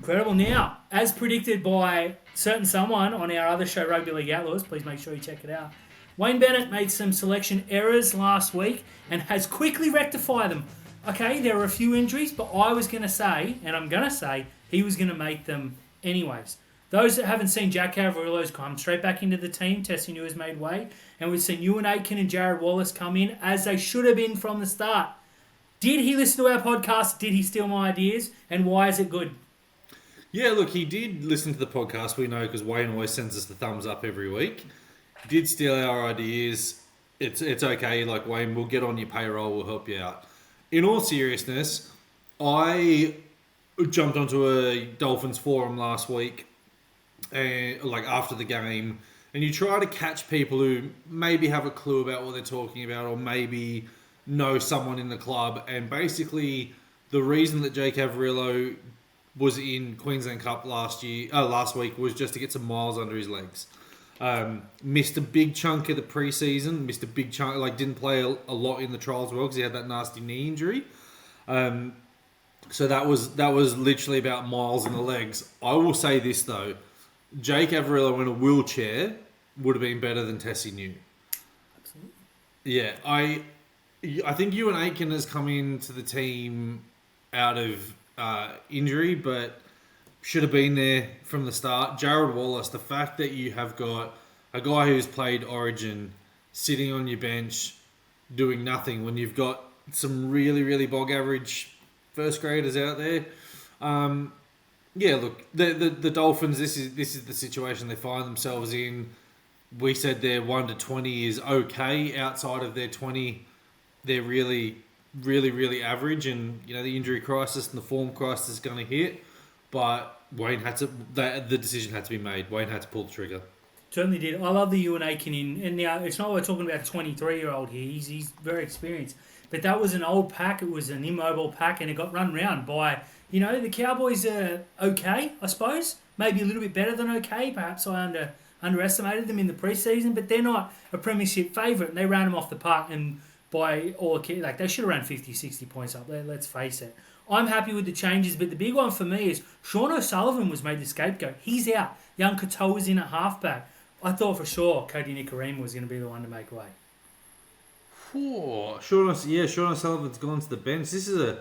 Incredible. Now, as predicted by certain someone on our other show, Rugby League Outlaws, please make sure you check it out. Wayne Bennett made some selection errors last week and has quickly rectified them. Okay, there were a few injuries, but I was going to say, and I'm going to say, he was going to make them anyways. Those that haven't seen Jack Cavarillo's come straight back into the team, Tessinu has made way, and we've seen Ewan Aitken and Jared Wallace come in as they should have been from the start. Did he listen to our podcast? Did he steal my ideas? And why is it good? Yeah, look, he did listen to the podcast, we know, because Wayne always sends us the thumbs up every week. Did steal our ideas. It's okay, like, Wayne, we'll get on your payroll, we'll help you out. In all seriousness, I jumped onto a Dolphins forum last week, and like after the game, and you try to catch people who maybe have a clue about what they're talking about, or maybe know someone in the club. And basically, the reason that Jake Averillo was in Queensland Cup last week was just to get some miles under his legs. Missed a big chunk of the preseason. Missed a big chunk, like didn't play a lot in the trials as well because he had that nasty knee injury. So that was literally about miles in the legs. I will say this though, Jake Averillo in a wheelchair would have been better than Tessie New. Absolutely. Yeah, I think Ewan Aitken has come into the team out of injury, but should have been there from the start. Jared Wallace, the fact that you have got a guy who's played Origin sitting on your bench doing nothing when you've got some really, really bog average first graders out there. Yeah, look, the Dolphins, this is the situation they find themselves in. We said their 1 to 20 is okay. Outside of their 20, they're really, really, really average. And, you know, the injury crisis and the form crisis is going to hit. But Wayne had to, the decision had to be made. Wayne had to pull the trigger. Certainly did. I love the Ewan Aitken in. And now, it's not we're talking about a 23-year-old here. He's very experienced. But that was an old pack. It was an immobile pack. And it got run round by, you know, the Cowboys are okay, I suppose. Maybe a little bit better than okay. Perhaps I underestimated them in the preseason. But they're not a premiership favourite. And they ran them off the park. And by all like they should have ran 50, 60 points up there. Let's face it. I'm happy with the changes, but the big one for me is Sean O'Sullivan was made the scapegoat. He's out. Young Katoa's in at halfback. I thought for sure Cody Nicarima was going to be the one to make way. Sean O'Sullivan's gone to the bench. This is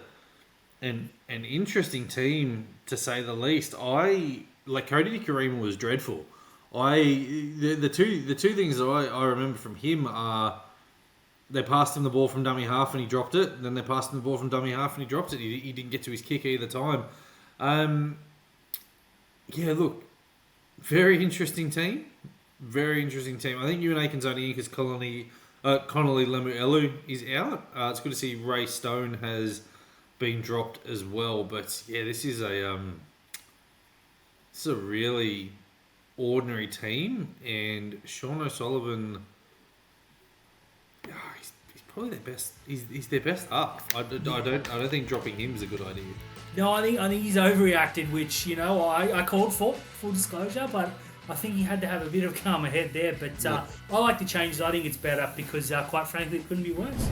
an interesting team, to say the least. Cody Nicarima was dreadful. The two things that I remember from him are they passed him the ball from dummy half and he dropped it. Then they passed him the ball from dummy half and he dropped it. He didn't get to his kick either time. Yeah, look, very interesting team. Very interesting team. I think Ewan Aitken's only in because Connolly Lemuelu is out. It's good to see Ray Stone has been dropped as well. But yeah, this is a really ordinary team, and Sean O'Sullivan. He's probably their best. He's their best up. I don't think dropping him is a good idea. No, I think he's overreacted, which I called for full disclosure, but I think he had to have a bit of calmer head there. But I like the changes. I think it's better because, quite frankly, it couldn't be worse.